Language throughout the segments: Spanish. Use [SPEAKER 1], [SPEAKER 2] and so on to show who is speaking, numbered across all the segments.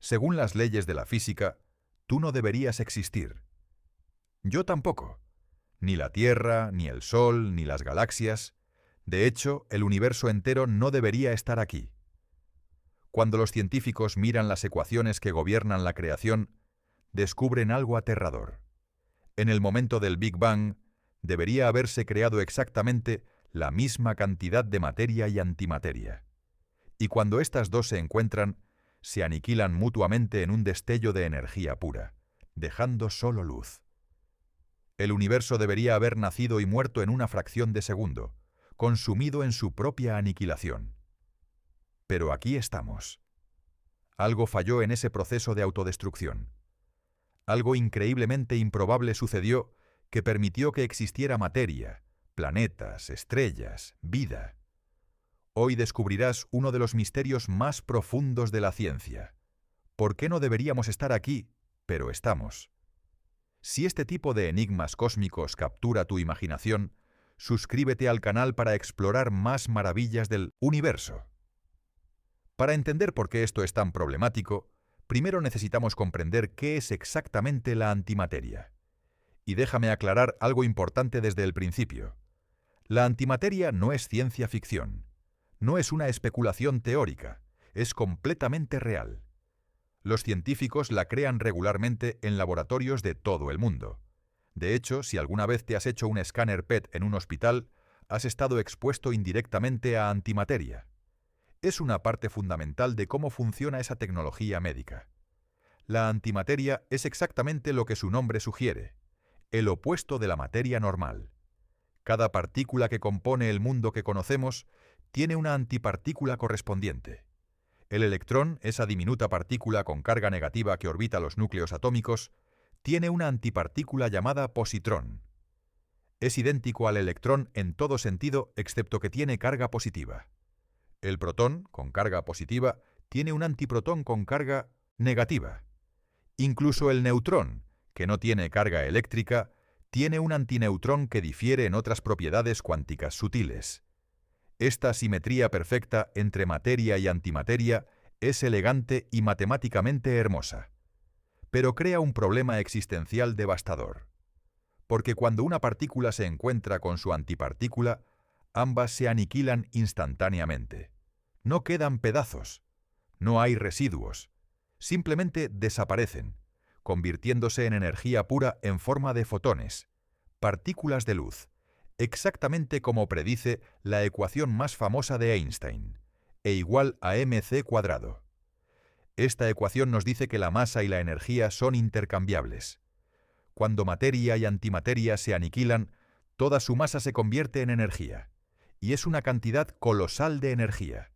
[SPEAKER 1] Según las leyes de la física, tú no deberías existir. Yo tampoco. Ni la Tierra, ni el Sol, ni las galaxias. De hecho, el universo entero no debería estar aquí. Cuando los científicos miran las ecuaciones que gobiernan la creación, descubren algo aterrador. En el momento del Big Bang, debería haberse creado exactamente la misma cantidad de materia y antimateria. Y cuando estas dos se encuentran, se aniquilan mutuamente en un destello de energía pura, dejando solo luz. El universo debería haber nacido y muerto en una fracción de segundo, consumido en su propia aniquilación. Pero aquí estamos. Algo falló en ese proceso de autodestrucción. Algo increíblemente improbable sucedió que permitió que existiera materia, planetas, estrellas, vida. Hoy descubrirás uno de los misterios más profundos de la ciencia. ¿Por qué no deberíamos estar aquí, pero estamos? Si este tipo de enigmas cósmicos captura tu imaginación, suscríbete al canal para explorar más maravillas del universo. Para entender por qué esto es tan problemático, primero necesitamos comprender qué es exactamente la antimateria. Y déjame aclarar algo importante desde el principio. La antimateria no es ciencia ficción. No es una especulación teórica, es completamente real. Los científicos la crean regularmente en laboratorios de todo el mundo. De hecho, si alguna vez te has hecho un escáner PET en un hospital, has estado expuesto indirectamente a antimateria. Es una parte fundamental de cómo funciona esa tecnología médica. La antimateria es exactamente lo que su nombre sugiere, el opuesto de la materia normal. Cada partícula que compone el mundo que conocemos tiene una antipartícula correspondiente. El electrón, esa diminuta partícula con carga negativa que orbita los núcleos atómicos, tiene una antipartícula llamada positrón. Es idéntico al electrón en todo sentido excepto que tiene carga positiva. El protón, con carga positiva, tiene un antiprotón con carga negativa. Incluso el neutrón, que no tiene carga eléctrica, tiene un antineutrón que difiere en otras propiedades cuánticas sutiles. Esta simetría perfecta entre materia y antimateria es elegante y matemáticamente hermosa. Pero crea un problema existencial devastador. Porque cuando una partícula se encuentra con su antipartícula, ambas se aniquilan instantáneamente. No quedan pedazos, no hay residuos, simplemente desaparecen, convirtiéndose en energía pura en forma de fotones, partículas de luz, exactamente como predice la ecuación más famosa de Einstein, E igual a mc². Esta ecuación nos dice que la masa y la energía son intercambiables. Cuando materia y antimateria se aniquilan, toda su masa se convierte en energía, y es una cantidad colosal de energía.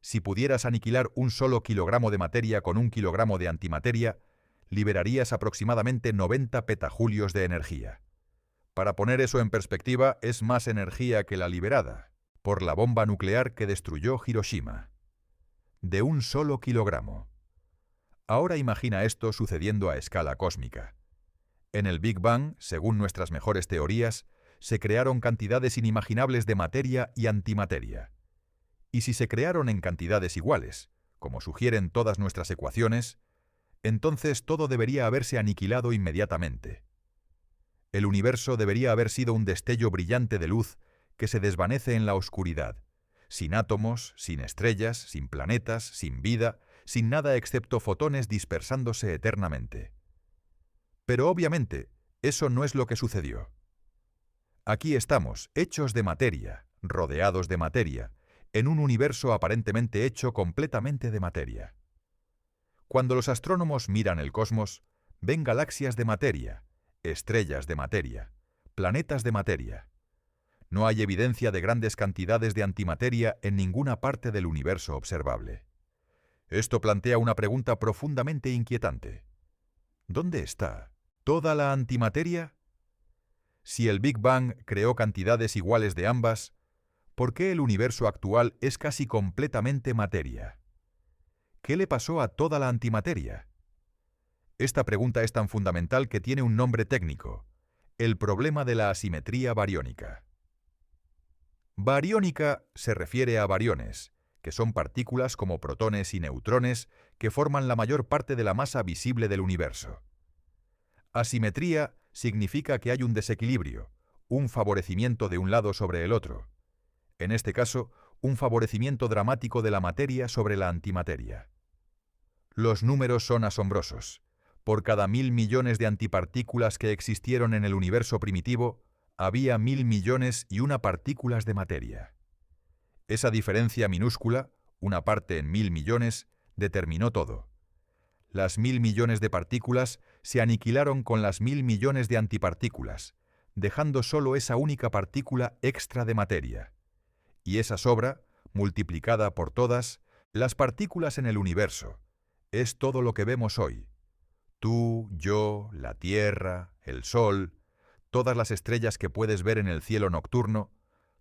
[SPEAKER 1] Si pudieras aniquilar un solo kilogramo de materia con un kilogramo de antimateria, liberarías aproximadamente 90 petajulios de energía. Para poner eso en perspectiva, es más energía que la liberada por la bomba nuclear que destruyó Hiroshima. De un solo kilogramo. Ahora imagina esto sucediendo a escala cósmica. En el Big Bang, según nuestras mejores teorías, se crearon cantidades inimaginables de materia y antimateria. Y si se crearon en cantidades iguales, como sugieren todas nuestras ecuaciones, entonces todo debería haberse aniquilado inmediatamente. El universo debería haber sido un destello brillante de luz que se desvanece en la oscuridad, sin átomos, sin estrellas, sin planetas, sin vida, sin nada excepto fotones dispersándose eternamente. Pero obviamente, eso no es lo que sucedió. Aquí estamos, hechos de materia, rodeados de materia, en un universo aparentemente hecho completamente de materia. Cuando los astrónomos miran el cosmos, ven galaxias de materia, estrellas de materia, planetas de materia. No hay evidencia de grandes cantidades de antimateria en ninguna parte del universo observable. Esto plantea una pregunta profundamente inquietante. ¿Dónde está toda la antimateria? Si el Big Bang creó cantidades iguales de ambas, ¿por qué el universo actual es casi completamente materia? ¿Qué le pasó a toda la antimateria? Esta pregunta es tan fundamental que tiene un nombre técnico: el problema de la asimetría bariónica. Bariónica se refiere a bariones, que son partículas como protones y neutrones que forman la mayor parte de la masa visible del universo. Asimetría significa que hay un desequilibrio, un favorecimiento de un lado sobre el otro. En este caso, un favorecimiento dramático de la materia sobre la antimateria. Los números son asombrosos. Por cada 1.000 millones de antipartículas que existieron en el universo primitivo, había 1.000 millones y una partículas de materia. Esa diferencia minúscula, una parte en 1.000 millones, determinó todo. Las 1.000 millones de partículas se aniquilaron con las 1.000 millones de antipartículas, dejando solo esa única partícula extra de materia. Y esa sobra, multiplicada por todas, las partículas en el universo, es todo lo que vemos hoy. Tú, yo, la Tierra, el Sol, todas las estrellas que puedes ver en el cielo nocturno,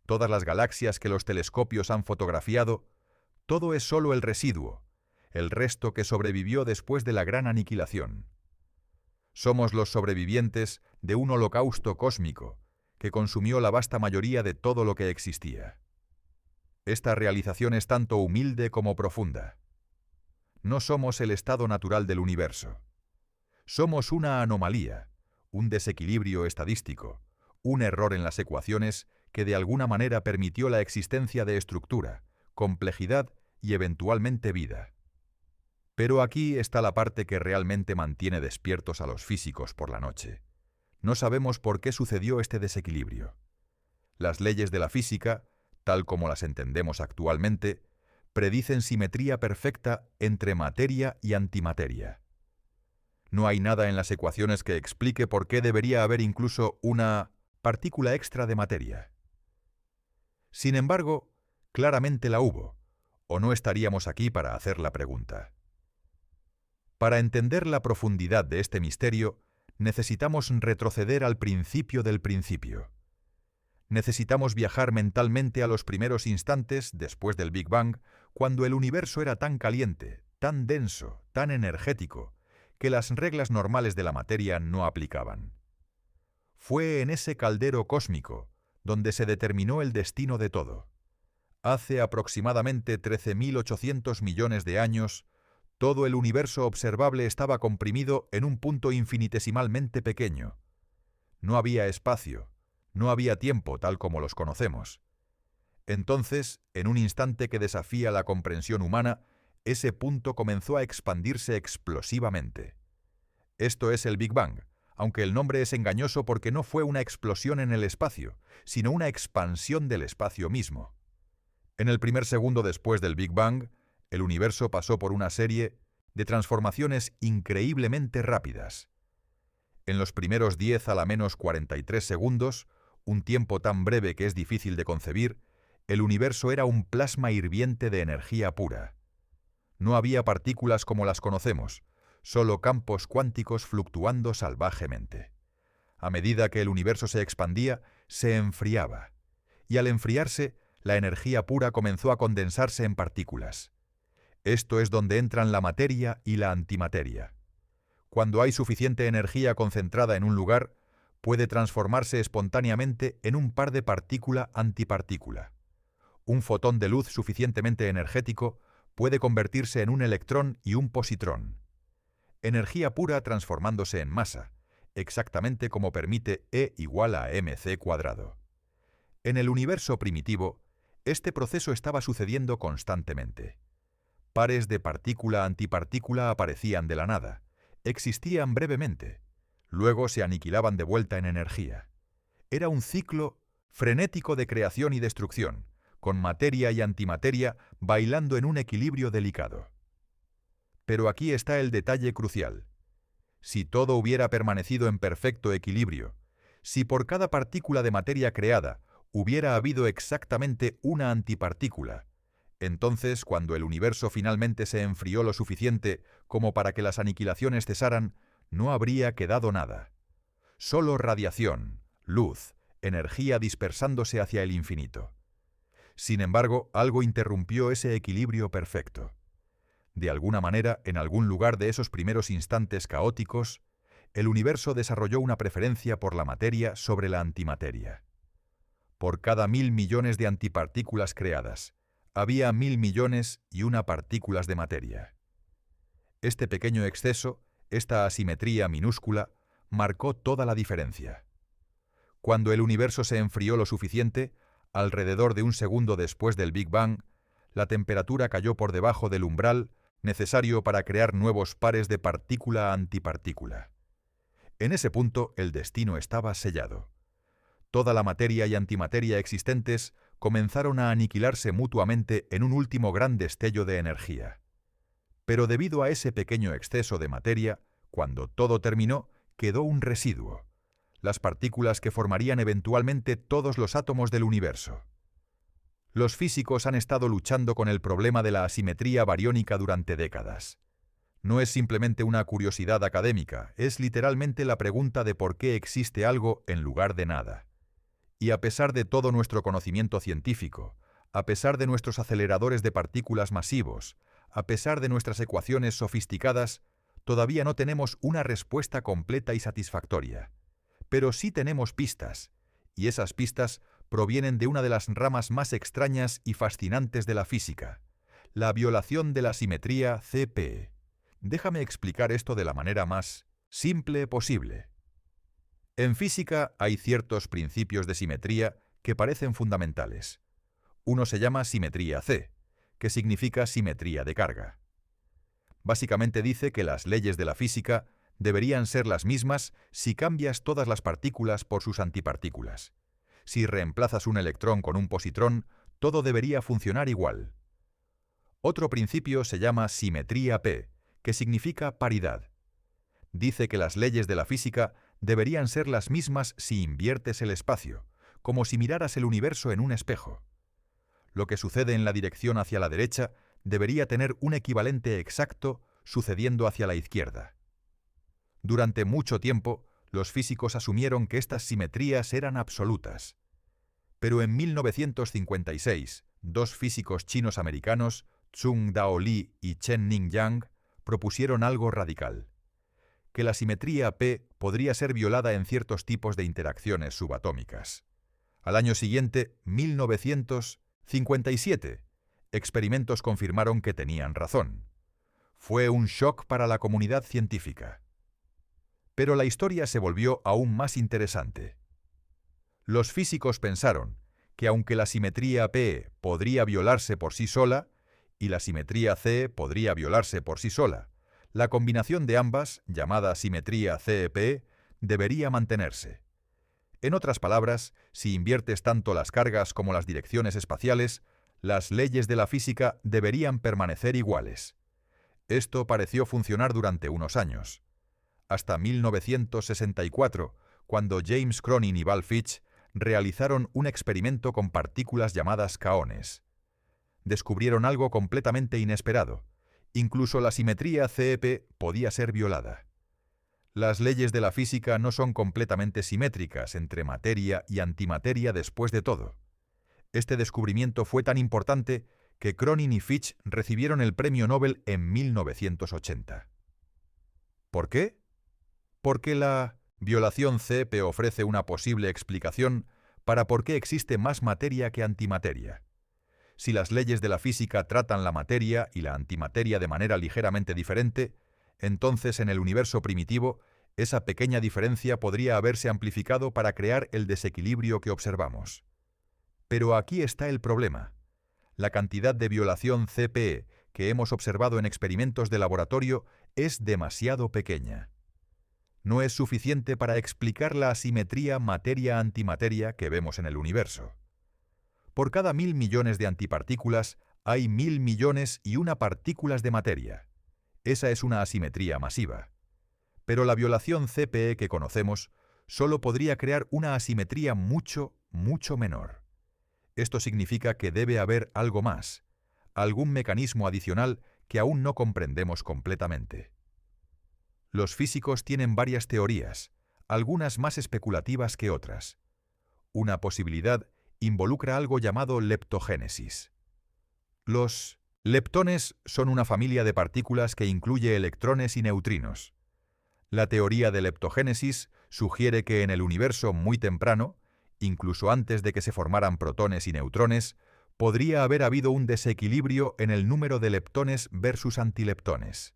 [SPEAKER 1] todas las galaxias que los telescopios han fotografiado, todo es solo el residuo, el resto que sobrevivió después de la gran aniquilación. Somos los sobrevivientes de un holocausto cósmico que consumió la vasta mayoría de todo lo que existía. Esta realización es tanto humilde como profunda. No somos el estado natural del universo. Somos una anomalía, un desequilibrio estadístico, un error en las ecuaciones que de alguna manera permitió la existencia de estructura, complejidad y eventualmente vida. Pero aquí está la parte que realmente mantiene despiertos a los físicos por la noche. No sabemos por qué sucedió este desequilibrio. Las leyes de la física, tal como las entendemos actualmente, predicen simetría perfecta entre materia y antimateria. No hay nada en las ecuaciones que explique por qué debería haber incluso una partícula extra de materia. Sin embargo, claramente la hubo, o no estaríamos aquí para hacer la pregunta. Para entender la profundidad de este misterio, necesitamos retroceder al principio del principio. Necesitamos viajar mentalmente a los primeros instantes después del Big Bang, cuando el universo era tan caliente, tan denso, tan energético, que las reglas normales de la materia no aplicaban. Fue en ese caldero cósmico donde se determinó el destino de todo. Hace aproximadamente 13.800 millones de años, todo el universo observable estaba comprimido en un punto infinitesimalmente pequeño. No había espacio, no había tiempo tal como los conocemos. Entonces, en un instante que desafía la comprensión humana, ese punto comenzó a expandirse explosivamente. Esto es el Big Bang, aunque el nombre es engañoso porque no fue una explosión en el espacio, sino una expansión del espacio mismo. En el primer segundo después del Big Bang, el universo pasó por una serie de transformaciones increíblemente rápidas. En los primeros 10 a la menos 43 segundos, un tiempo tan breve que es difícil de concebir, el universo era un plasma hirviente de energía pura. No había partículas como las conocemos, solo campos cuánticos fluctuando salvajemente. A medida que el universo se expandía, se enfriaba, y al enfriarse, la energía pura comenzó a condensarse en partículas. Esto es donde entran la materia y la antimateria. Cuando hay suficiente energía concentrada en un lugar, puede transformarse espontáneamente en un par de partícula-antipartícula. Un fotón de luz suficientemente energético puede convertirse en un electrón y un positrón. Energía pura transformándose en masa, exactamente como permite E igual a mc². En el universo primitivo, este proceso estaba sucediendo constantemente. Pares de partícula-antipartícula aparecían de la nada, existían brevemente, luego se aniquilaban de vuelta en energía. Era un ciclo frenético de creación y destrucción, con materia y antimateria bailando en un equilibrio delicado. Pero aquí está el detalle crucial. Si todo hubiera permanecido en perfecto equilibrio, si por cada partícula de materia creada hubiera habido exactamente una antipartícula, entonces cuando el universo finalmente se enfrió lo suficiente como para que las aniquilaciones cesaran, no habría quedado nada. Solo radiación, luz, energía dispersándose hacia el infinito. Sin embargo, algo interrumpió ese equilibrio perfecto. De alguna manera, en algún lugar de esos primeros instantes caóticos, el universo desarrolló una preferencia por la materia sobre la antimateria. Por cada 1.000 millones de antipartículas creadas, había 1.000 millones y una partículas de materia. Este pequeño exceso, esta asimetría minúscula, marcó toda la diferencia. Cuando el universo se enfrió lo suficiente, alrededor de un segundo después del Big Bang, la temperatura cayó por debajo del umbral necesario para crear nuevos pares de partícula-antipartícula. En ese punto, el destino estaba sellado. Toda la materia y antimateria existentes comenzaron a aniquilarse mutuamente en un último gran destello de energía. Pero debido a ese pequeño exceso de materia, cuando todo terminó, quedó un residuo, las partículas que formarían eventualmente todos los átomos del universo. Los físicos han estado luchando con el problema de la asimetría bariónica durante décadas. No es simplemente una curiosidad académica, es literalmente la pregunta de por qué existe algo en lugar de nada. Y a pesar de todo nuestro conocimiento científico, a pesar de nuestros aceleradores de partículas masivos, a pesar de nuestras ecuaciones sofisticadas, todavía no tenemos una respuesta completa y satisfactoria. Pero sí tenemos pistas, y esas pistas provienen de una de las ramas más extrañas y fascinantes de la física, la violación de la simetría CP. Déjame explicar esto de la manera más simple posible. En física hay ciertos principios de simetría que parecen fundamentales. Uno se llama simetría C, que significa simetría de carga. Básicamente dice que las leyes de la física deberían ser las mismas si cambias todas las partículas por sus antipartículas. Si reemplazas un electrón con un positrón, todo debería funcionar igual. Otro principio se llama simetría P, que significa paridad. Dice que las leyes de la física deberían ser las mismas si inviertes el espacio, como si miraras el universo en un espejo. Lo que sucede en la dirección hacia la derecha debería tener un equivalente exacto sucediendo hacia la izquierda. Durante mucho tiempo, los físicos asumieron que estas simetrías eran absolutas. Pero en 1956, dos físicos chinos-americanos, Tsung-Dao Lee y Chen-Ning Yang, propusieron algo radical: que la simetría P podría ser violada en ciertos tipos de interacciones subatómicas. Al año siguiente, 1957, experimentos confirmaron que tenían razón. Fue un shock para la comunidad científica. Pero la historia se volvió aún más interesante. Los físicos pensaron que aunque la simetría P podría violarse por sí sola y la simetría C podría violarse por sí sola, la combinación de ambas, llamada simetría CP, debería mantenerse. En otras palabras, si inviertes tanto las cargas como las direcciones espaciales, las leyes de la física deberían permanecer iguales. Esto pareció funcionar durante unos años. Hasta 1964, cuando James Cronin y Val Fitch realizaron un experimento con partículas llamadas kaones. Descubrieron algo completamente inesperado. Incluso la simetría CP podía ser violada. Las leyes de la física no son completamente simétricas entre materia y antimateria después de todo. Este descubrimiento fue tan importante que Cronin y Fitch recibieron el premio Nobel en 1980. ¿Por qué? Porque la violación CP ofrece una posible explicación para por qué existe más materia que antimateria. Si las leyes de la física tratan la materia y la antimateria de manera ligeramente diferente, entonces en el universo primitivo, esa pequeña diferencia podría haberse amplificado para crear el desequilibrio que observamos. Pero aquí está el problema. La cantidad de violación CP que hemos observado en experimentos de laboratorio es demasiado pequeña. No es suficiente para explicar la asimetría materia-antimateria que vemos en el universo. Por cada 1000 millones de antipartículas, hay 1000 millones y una partículas de materia. Esa es una asimetría masiva. Pero la violación CPE que conocemos solo podría crear una asimetría mucho, mucho menor. Esto significa que debe haber algo más, algún mecanismo adicional que aún no comprendemos completamente. Los físicos tienen varias teorías, algunas más especulativas que otras. Una posibilidad involucra algo llamado leptogénesis. Los leptones son una familia de partículas que incluye electrones y neutrinos. La teoría de leptogénesis sugiere que en el universo muy temprano, incluso antes de que se formaran protones y neutrones, podría haber habido un desequilibrio en el número de leptones versus antileptones.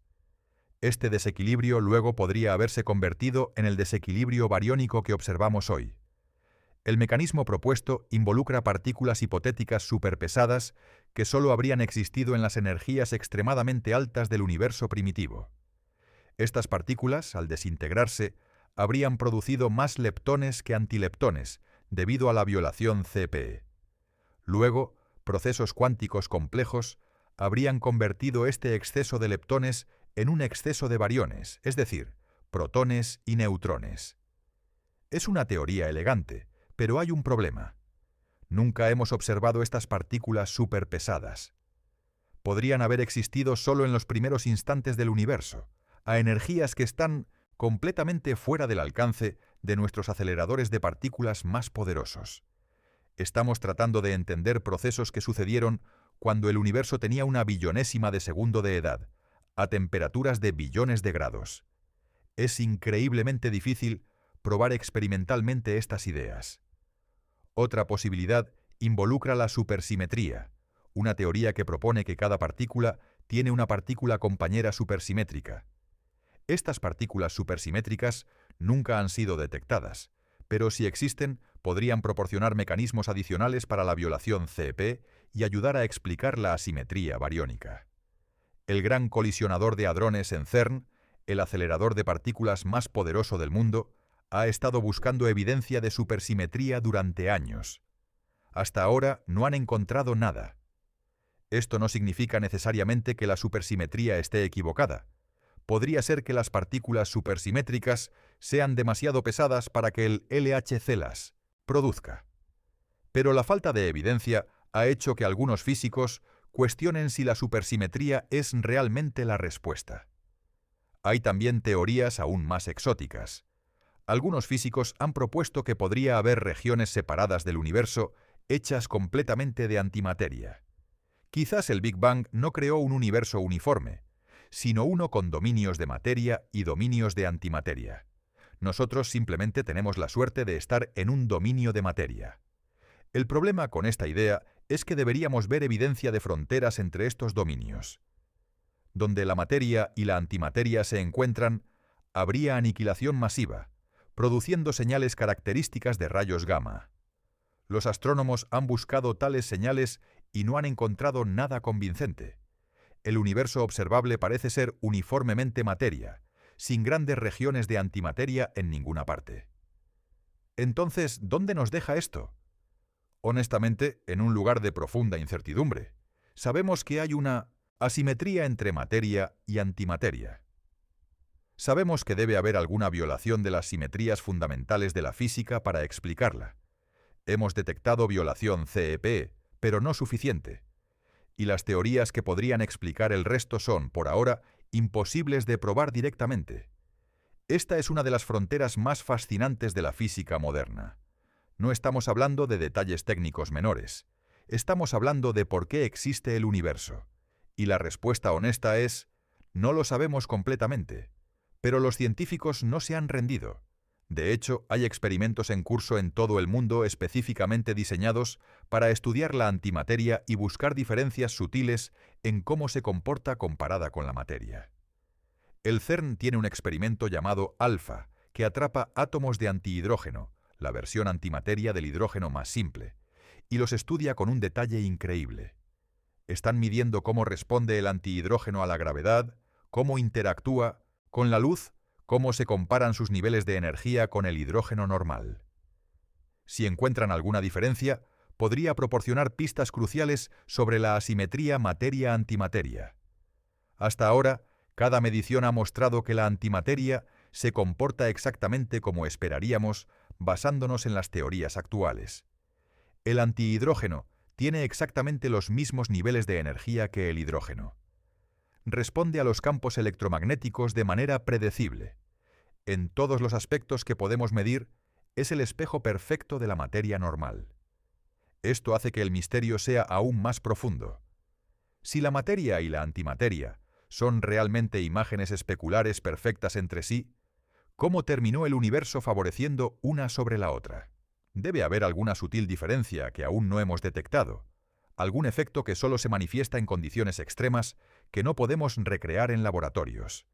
[SPEAKER 1] Este desequilibrio luego podría haberse convertido en el desequilibrio bariónico que observamos hoy. El mecanismo propuesto involucra partículas hipotéticas superpesadas que solo habrían existido en las energías extremadamente altas del universo primitivo. Estas partículas, al desintegrarse, habrían producido más leptones que antileptones, debido a la violación CPE. Luego, procesos cuánticos complejos habrían convertido este exceso de leptones en un exceso de bariones, es decir, protones y neutrones. Es una teoría elegante, pero hay un problema. Nunca hemos observado estas partículas superpesadas. Podrían haber existido solo en los primeros instantes del universo, a energías que están completamente fuera del alcance de nuestros aceleradores de partículas más poderosos. Estamos tratando de entender procesos que sucedieron cuando el universo tenía una billonésima de segundo de edad, a temperaturas de billones de grados. Es increíblemente difícil probar experimentalmente estas ideas. Otra posibilidad involucra la supersimetría, una teoría que propone que cada partícula tiene una partícula compañera supersimétrica. Estas partículas supersimétricas nunca han sido detectadas, pero si existen, podrían proporcionar mecanismos adicionales para la violación CP y ayudar a explicar la asimetría bariónica. El gran colisionador de hadrones en CERN, el acelerador de partículas más poderoso del mundo, ha estado buscando evidencia de supersimetría durante años. Hasta ahora no han encontrado nada. Esto no significa necesariamente que la supersimetría esté equivocada. Podría ser que las partículas supersimétricas sean demasiado pesadas para que el LHC las produzca. Pero la falta de evidencia ha hecho que algunos físicos cuestionen si la supersimetría es realmente la respuesta. Hay también teorías aún más exóticas. Algunos físicos han propuesto que podría haber regiones separadas del universo hechas completamente de antimateria. Quizás el Big Bang no creó un universo uniforme, sino uno con dominios de materia y dominios de antimateria. Nosotros simplemente tenemos la suerte de estar en un dominio de materia. El problema con esta idea es que deberíamos ver evidencia de fronteras entre estos dominios. Donde la materia y la antimateria se encuentran, habría aniquilación masiva, produciendo señales características de rayos gamma. Los astrónomos han buscado tales señales y no han encontrado nada convincente. El universo observable parece ser uniformemente materia, sin grandes regiones de antimateria en ninguna parte. Entonces, ¿dónde nos deja esto? Honestamente, en un lugar de profunda incertidumbre. Sabemos que hay una asimetría entre materia y antimateria. Sabemos que debe haber alguna violación de las simetrías fundamentales de la física para explicarla. Hemos detectado violación CEP, pero no suficiente. Y las teorías que podrían explicar el resto son, por ahora, imposibles de probar directamente. Esta es una de las fronteras más fascinantes de la física moderna. No estamos hablando de detalles técnicos menores. Estamos hablando de por qué existe el universo. Y la respuesta honesta es, no lo sabemos completamente. Pero los científicos no se han rendido. De hecho, hay experimentos en curso en todo el mundo específicamente diseñados para estudiar la antimateria y buscar diferencias sutiles en cómo se comporta comparada con la materia. El CERN tiene un experimento llamado ALFA, que atrapa átomos de antihidrógeno, la versión antimateria del hidrógeno más simple, y los estudia con un detalle increíble. Están midiendo cómo responde el antihidrógeno a la gravedad, cómo interactúa con la luz, cómo se comparan sus niveles de energía con el hidrógeno normal. Si encuentran alguna diferencia, podría proporcionar pistas cruciales sobre la asimetría materia-antimateria. Hasta ahora, cada medición ha mostrado que la antimateria se comporta exactamente como esperaríamos basándonos en las teorías actuales. El antihidrógeno tiene exactamente los mismos niveles de energía que el hidrógeno. Responde a los campos electromagnéticos de manera predecible. En todos los aspectos que podemos medir, es el espejo perfecto de la materia normal. Esto hace que el misterio sea aún más profundo. Si la materia y la antimateria son realmente imágenes especulares perfectas entre sí, ¿cómo terminó el universo favoreciendo una sobre la otra? Debe haber alguna sutil diferencia que aún no hemos detectado, algún efecto que solo se manifiesta en condiciones extremas que no podemos recrear en laboratorios.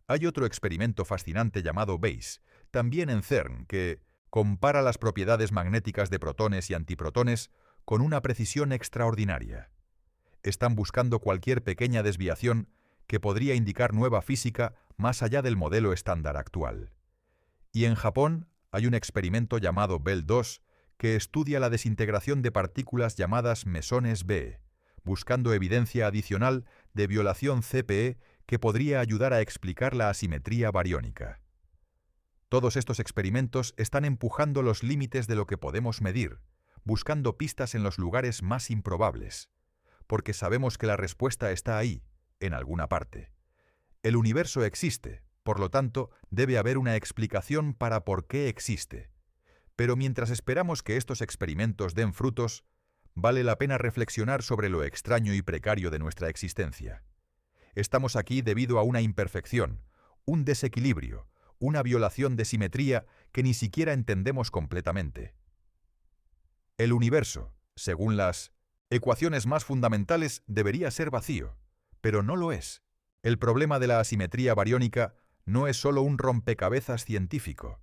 [SPEAKER 1] Hay otro experimento fascinante llamado BASE, también en CERN, que compara las propiedades magnéticas de protones y antiprotones con una precisión extraordinaria. Están buscando cualquier pequeña desviación que podría indicar nueva física más allá del modelo estándar actual. Y en Japón hay un experimento llamado BEL-2 que estudia la desintegración de partículas llamadas mesones B, buscando evidencia adicional de violación CPE que podría ayudar a explicar la asimetría bariónica. Todos estos experimentos están empujando los límites de lo que podemos medir, buscando pistas en los lugares más improbables, porque sabemos que la respuesta está ahí, en alguna parte. El universo existe, por lo tanto, debe haber una explicación para por qué existe. Pero mientras esperamos que estos experimentos den frutos, vale la pena reflexionar sobre lo extraño y precario de nuestra existencia. Estamos aquí debido a una imperfección, un desequilibrio, una violación de simetría que ni siquiera entendemos completamente. El universo, según las ecuaciones más fundamentales, debería ser vacío, pero no lo es. El problema de la asimetría bariónica no es solo un rompecabezas científico.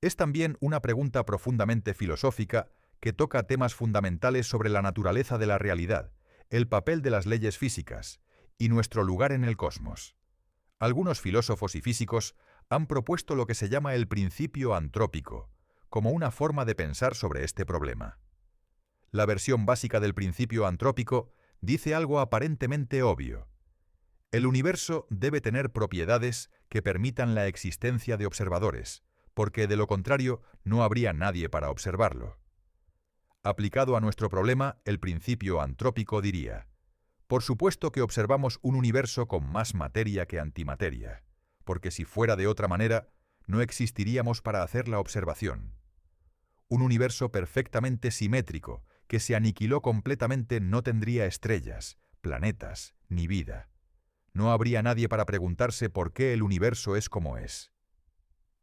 [SPEAKER 1] Es también una pregunta profundamente filosófica que toca temas fundamentales sobre la naturaleza de la realidad, el papel de las leyes físicas y nuestro lugar en el cosmos. Algunos filósofos y físicos han propuesto lo que se llama el principio antrópico, como una forma de pensar sobre este problema. La versión básica del principio antrópico dice algo aparentemente obvio. El universo debe tener propiedades que permitan la existencia de observadores, porque de lo contrario no habría nadie para observarlo. Aplicado a nuestro problema, el principio antrópico diría: por supuesto que observamos un universo con más materia que antimateria, porque si fuera de otra manera, no existiríamos para hacer la observación. Un universo perfectamente simétrico, que se aniquiló completamente, no tendría estrellas, planetas, ni vida. No habría nadie para preguntarse por qué el universo es como es.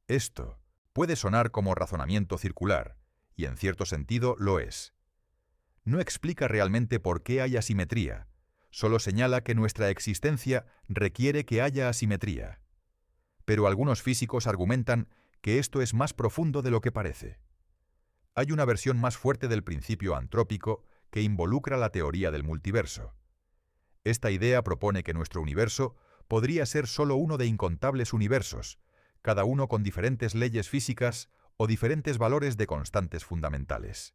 [SPEAKER 1] Esto puede sonar como razonamiento circular, y en cierto sentido lo es. No explica realmente por qué hay asimetría, solo señala que nuestra existencia requiere que haya asimetría. Pero algunos físicos argumentan que esto es más profundo de lo que parece. Hay una versión más fuerte del principio antrópico que involucra la teoría del multiverso. Esta idea propone que nuestro universo podría ser solo uno de incontables universos, cada uno con diferentes leyes físicas o diferentes valores de constantes fundamentales.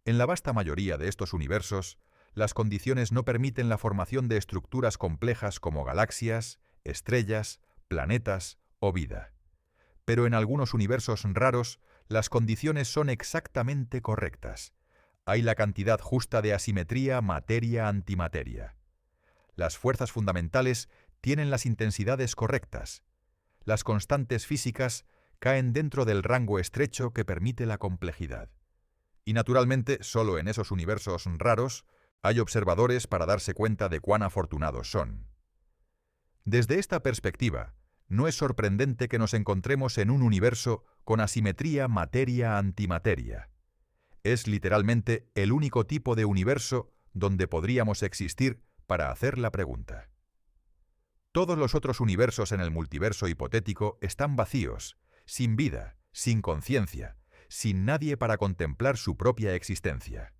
[SPEAKER 1] En la vasta mayoría de estos universos, las condiciones no permiten la formación de estructuras complejas como galaxias, estrellas, planetas o vida. Pero en algunos universos raros, las condiciones son exactamente correctas. Hay la cantidad justa de asimetría materia-antimateria. Las fuerzas fundamentales tienen las intensidades correctas. Las constantes físicas caen dentro del rango estrecho que permite la complejidad. Y naturalmente, solo en esos universos raros hay observadores para darse cuenta de cuán afortunados son. Desde esta perspectiva, no es sorprendente que nos encontremos en un universo con asimetría materia-antimateria. Es literalmente el único tipo de universo donde podríamos existir para hacer la pregunta. Todos los otros universos en el multiverso hipotético están vacíos, sin vida, sin conciencia, sin nadie para contemplar su propia existencia.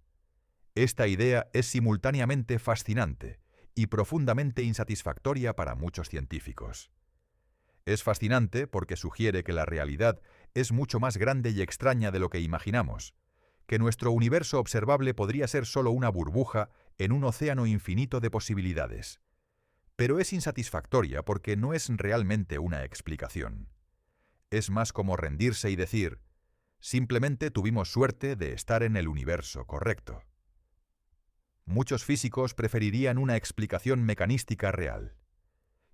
[SPEAKER 1] Esta idea es simultáneamente fascinante y profundamente insatisfactoria para muchos científicos. Es fascinante porque sugiere que la realidad es mucho más grande y extraña de lo que imaginamos, que nuestro universo observable podría ser solo una burbuja en un océano infinito de posibilidades. Pero es insatisfactoria porque no es realmente una explicación. Es más como rendirse y decir: simplemente tuvimos suerte de estar en el universo correcto. Muchos físicos preferirían una explicación mecanística real.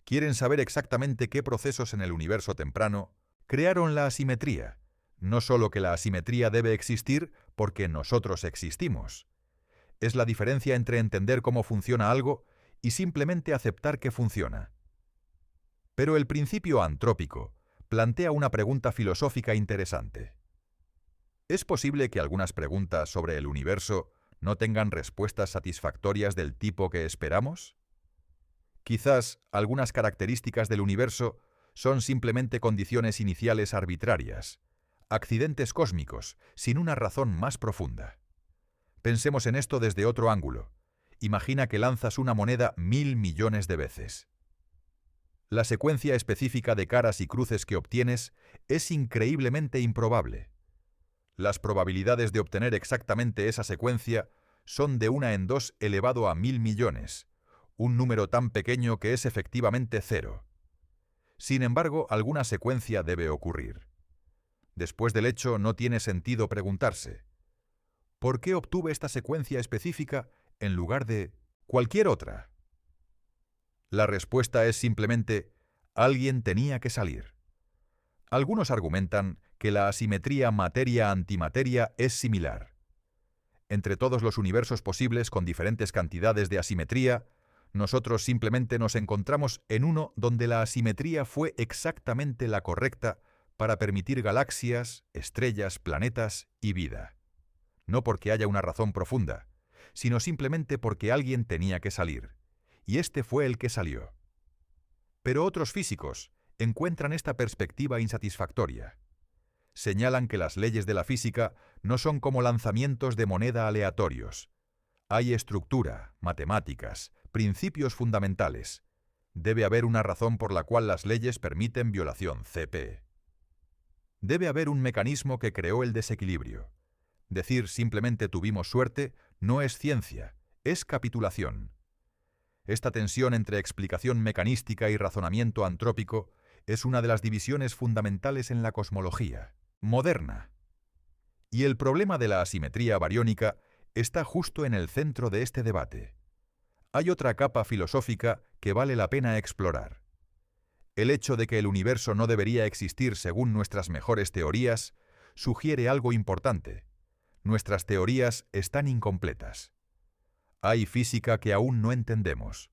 [SPEAKER 1] Quieren saber exactamente qué procesos en el universo temprano crearon la asimetría, no solo que la asimetría debe existir porque nosotros existimos. Es la diferencia entre entender cómo funciona algo y simplemente aceptar que funciona. Pero el principio antrópico plantea una pregunta filosófica interesante. ¿Es posible que algunas preguntas sobre el universo no tengan respuestas satisfactorias del tipo que esperamos? Quizás algunas características del universo Son simplemente condiciones iniciales arbitrarias, accidentes cósmicos, sin una razón más profunda. Pensemos en esto desde otro ángulo. Imagina que lanzas una moneda 1000 millones de veces. La secuencia específica de caras y cruces que obtienes es increíblemente improbable. Las probabilidades de obtener exactamente esa secuencia son de 1 en 2 elevado a 1000 millones, un número tan pequeño que es efectivamente cero. Sin embargo, alguna secuencia debe ocurrir. Después del hecho, no tiene sentido preguntarse: ¿por qué obtuve esta secuencia específica en lugar de cualquier otra? La respuesta es simplemente: alguien tenía que salir. Algunos argumentan que la asimetría materia-antimateria es similar. Entre todos los universos posibles con diferentes cantidades de asimetría, nosotros simplemente nos encontramos en uno donde la asimetría fue exactamente la correcta para permitir galaxias, estrellas, planetas y vida. No porque haya una razón profunda, sino simplemente porque alguien tenía que salir, y este fue el que salió. Pero otros físicos encuentran esta perspectiva insatisfactoria. Señalan que las leyes de la física no son como lanzamientos de moneda aleatorios. Hay estructura, matemáticas, principios fundamentales. Debe haber una razón por la cual las leyes permiten violación CP. Debe haber un mecanismo que creó el desequilibrio. Decir simplemente tuvimos suerte no es ciencia, es capitulación. Esta tensión entre explicación mecanística y razonamiento antrópico es una de las divisiones fundamentales en la cosmología moderna. Y el problema de la asimetría bariónica está justo en el centro de este debate. Hay otra capa filosófica que vale la pena explorar. El hecho de que el universo no debería existir según nuestras mejores teorías sugiere algo importante. Nuestras teorías están incompletas. Hay física que aún no entendemos.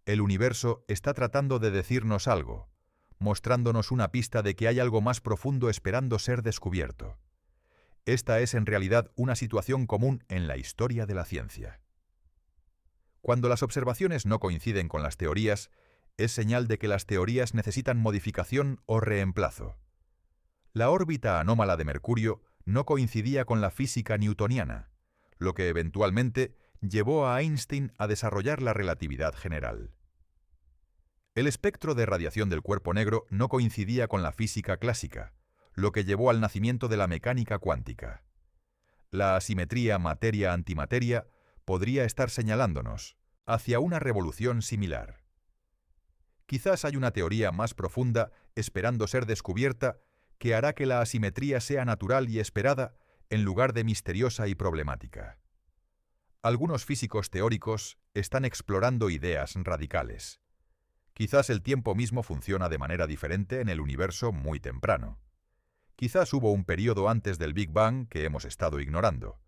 [SPEAKER 1] El universo está tratando de decirnos algo, mostrándonos una pista de que hay algo más profundo esperando ser descubierto. Esta es en realidad una situación común en la historia de la ciencia. Cuando las observaciones no coinciden con las teorías, es señal de que las teorías necesitan modificación o reemplazo. La órbita anómala de Mercurio no coincidía con la física newtoniana, lo que eventualmente llevó a Einstein a desarrollar la relatividad general. El espectro de radiación del cuerpo negro no coincidía con la física clásica, lo que llevó al nacimiento de la mecánica cuántica. La asimetría materia-antimateria podría estar señalándonos hacia una revolución similar. Quizás hay una teoría más profunda esperando ser descubierta que hará que la asimetría sea natural y esperada en lugar de misteriosa y problemática. Algunos físicos teóricos están explorando ideas radicales. Quizás el tiempo mismo funciona de manera diferente en el universo muy temprano. Quizás hubo un periodo antes del Big Bang que hemos estado ignorando.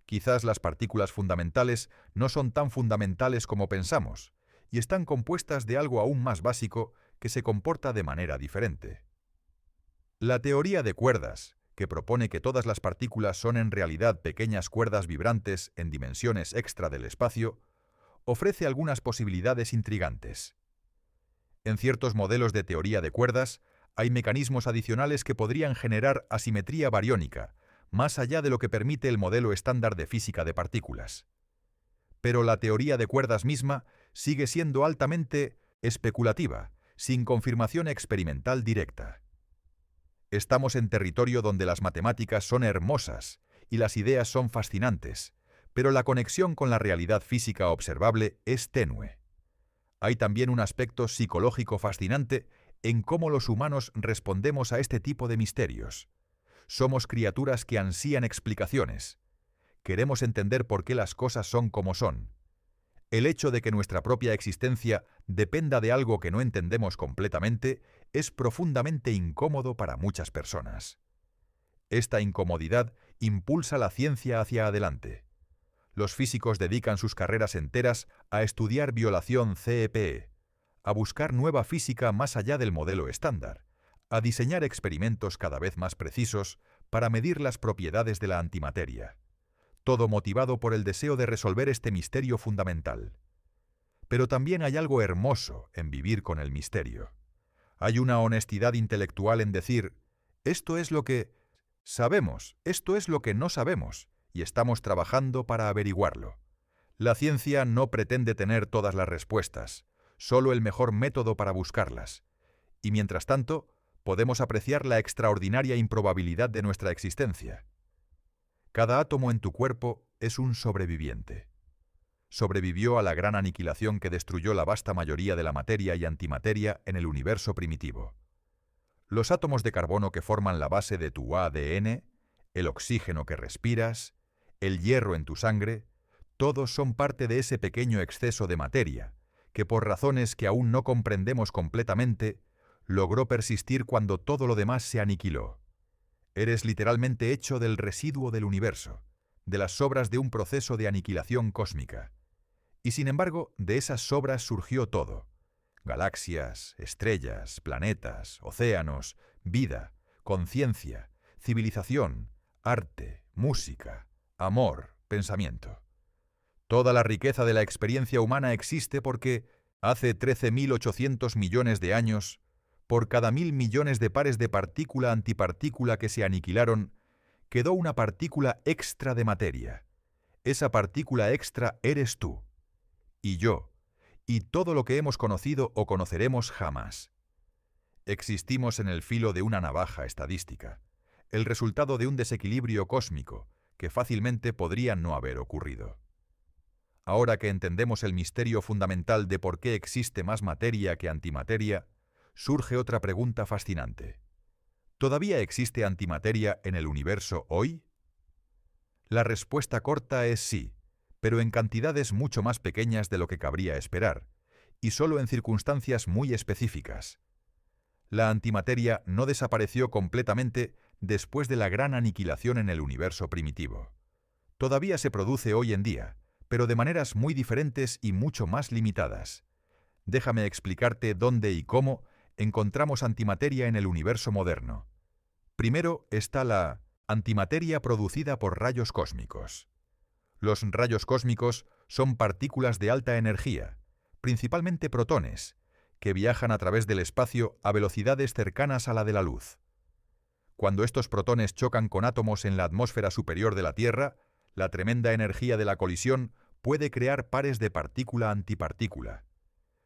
[SPEAKER 1] Quizás las partículas fundamentales no son tan fundamentales como pensamos, y están compuestas de algo aún más básico que se comporta de manera diferente. La teoría de cuerdas, que propone que todas las partículas son en realidad pequeñas cuerdas vibrantes en dimensiones extra del espacio, ofrece algunas posibilidades intrigantes. En ciertos modelos de teoría de cuerdas, hay mecanismos adicionales que podrían generar asimetría bariónica, más allá de lo que permite el modelo estándar de física de partículas. Pero la teoría de cuerdas misma sigue siendo altamente especulativa, sin confirmación experimental directa. Estamos en territorio donde las matemáticas son hermosas y las ideas son fascinantes, pero la conexión con la realidad física observable es tenue. Hay también un aspecto psicológico fascinante en cómo los humanos respondemos a este tipo de misterios. Somos criaturas que ansían explicaciones. Queremos entender por qué las cosas son como son. El hecho de que nuestra propia existencia dependa de algo que no entendemos completamente es profundamente incómodo para muchas personas. Esta incomodidad impulsa la ciencia hacia adelante. Los físicos dedican sus carreras enteras a estudiar violación CEP, a buscar nueva física más allá del modelo estándar, a diseñar experimentos cada vez más precisos para medir las propiedades de la antimateria. Todo motivado por el deseo de resolver este misterio fundamental. Pero también hay algo hermoso en vivir con el misterio. Hay una honestidad intelectual en decir, esto es lo que sabemos, esto es lo que no sabemos, y estamos trabajando para averiguarlo. La ciencia no pretende tener todas las respuestas, solo el mejor método para buscarlas. Y mientras tanto, podemos apreciar la extraordinaria improbabilidad de nuestra existencia. Cada átomo en tu cuerpo es un sobreviviente. Sobrevivió a la gran aniquilación que destruyó la vasta mayoría de la materia y antimateria en el universo primitivo. Los átomos de carbono que forman la base de tu ADN, el oxígeno que respiras, el hierro en tu sangre, todos son parte de ese pequeño exceso de materia, que por razones que aún no comprendemos completamente, logró persistir cuando todo lo demás se aniquiló. Eres literalmente hecho del residuo del universo, de las sobras de un proceso de aniquilación cósmica. Y sin embargo, de esas sobras surgió todo. Galaxias, estrellas, planetas, océanos, vida, conciencia, civilización, arte, música, amor, pensamiento. Toda la riqueza de la experiencia humana existe porque, hace 13.800 millones de años, por cada 1.000 millones de pares de partícula-antipartícula que se aniquilaron, quedó una partícula extra de materia. Esa partícula extra eres tú, y yo, y todo lo que hemos conocido o conoceremos jamás. Existimos en el filo de una navaja estadística, el resultado de un desequilibrio cósmico que fácilmente podría no haber ocurrido. Ahora que entendemos el misterio fundamental de por qué existe más materia que antimateria, surge otra pregunta fascinante. ¿Todavía existe antimateria en el universo hoy? La respuesta corta es sí, pero en cantidades mucho más pequeñas de lo que cabría esperar, y solo en circunstancias muy específicas. La antimateria no desapareció completamente después de la gran aniquilación en el universo primitivo. Todavía se produce hoy en día, pero de maneras muy diferentes y mucho más limitadas. Déjame explicarte dónde y cómo encontramos antimateria en el universo moderno. Primero está la antimateria producida por rayos cósmicos. Los rayos cósmicos son partículas de alta energía, principalmente protones, que viajan a través del espacio a velocidades cercanas a la de la luz. Cuando estos protones chocan con átomos en la atmósfera superior de la Tierra, la tremenda energía de la colisión puede crear pares de partícula-antipartícula.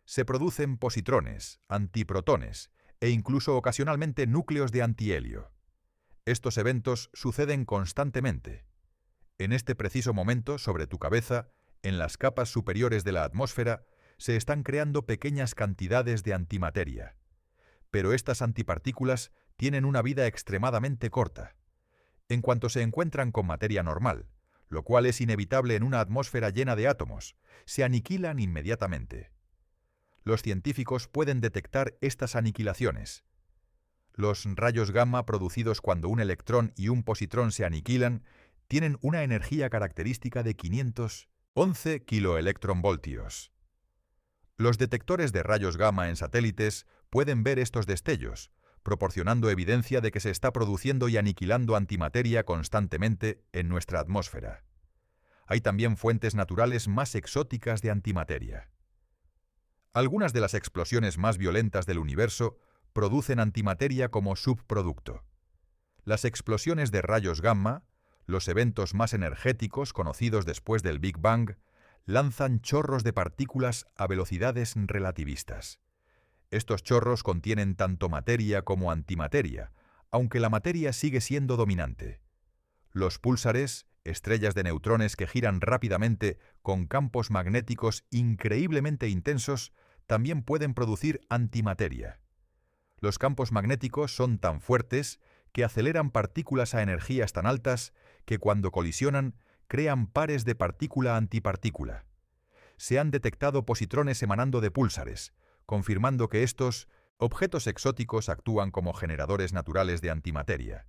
[SPEAKER 1] Se producen positrones, antiprotones e incluso ocasionalmente núcleos de antihelio. Estos eventos suceden constantemente. En este preciso momento, sobre tu cabeza, en las capas superiores de la atmósfera, se están creando pequeñas cantidades de antimateria. Pero estas antipartículas tienen una vida extremadamente corta. En cuanto se encuentran con materia normal, lo cual es inevitable en una atmósfera llena de átomos, se aniquilan inmediatamente. Los científicos pueden detectar estas aniquilaciones. Los rayos gamma producidos cuando un electrón y un positrón se aniquilan tienen una energía característica de 511 kiloelectronvoltios. Los detectores de rayos gamma en satélites pueden ver estos destellos, proporcionando evidencia de que se está produciendo y aniquilando antimateria constantemente en nuestra atmósfera. Hay también fuentes naturales más exóticas de antimateria. Algunas de las explosiones más violentas del universo producen antimateria como subproducto. Las explosiones de rayos gamma, los eventos más energéticos conocidos después del Big Bang, lanzan chorros de partículas a velocidades relativistas. Estos chorros contienen tanto materia como antimateria, aunque la materia sigue siendo dominante. Los púlsares, estrellas de neutrones que giran rápidamente con campos magnéticos increíblemente intensos, también pueden producir antimateria. Los campos magnéticos son tan fuertes que aceleran partículas a energías tan altas que cuando colisionan crean pares de partícula-antipartícula. Se han detectado positrones emanando de púlsares, confirmando que estos objetos exóticos actúan como generadores naturales de antimateria.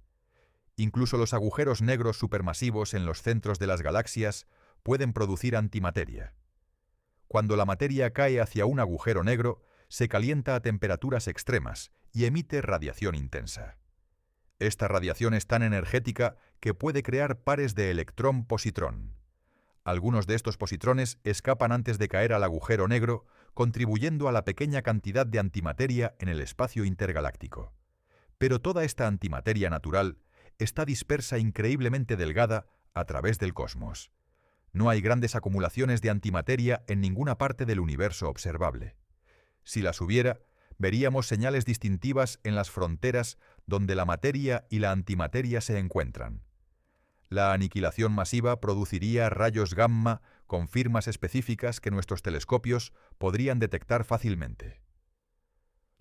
[SPEAKER 1] Incluso los agujeros negros supermasivos en los centros de las galaxias pueden producir antimateria. Cuando la materia cae hacia un agujero negro, se calienta a temperaturas extremas y emite radiación intensa. Esta radiación es tan energética que puede crear pares de electrón-positrón. Algunos de estos positrones escapan antes de caer al agujero negro, contribuyendo a la pequeña cantidad de antimateria en el espacio intergaláctico. Pero toda esta antimateria natural está dispersa increíblemente delgada a través del cosmos. No hay grandes acumulaciones de antimateria en ninguna parte del universo observable. Si las hubiera, veríamos señales distintivas en las fronteras donde la materia y la antimateria se encuentran. La aniquilación masiva produciría rayos gamma con firmas específicas que nuestros telescopios podrían detectar fácilmente.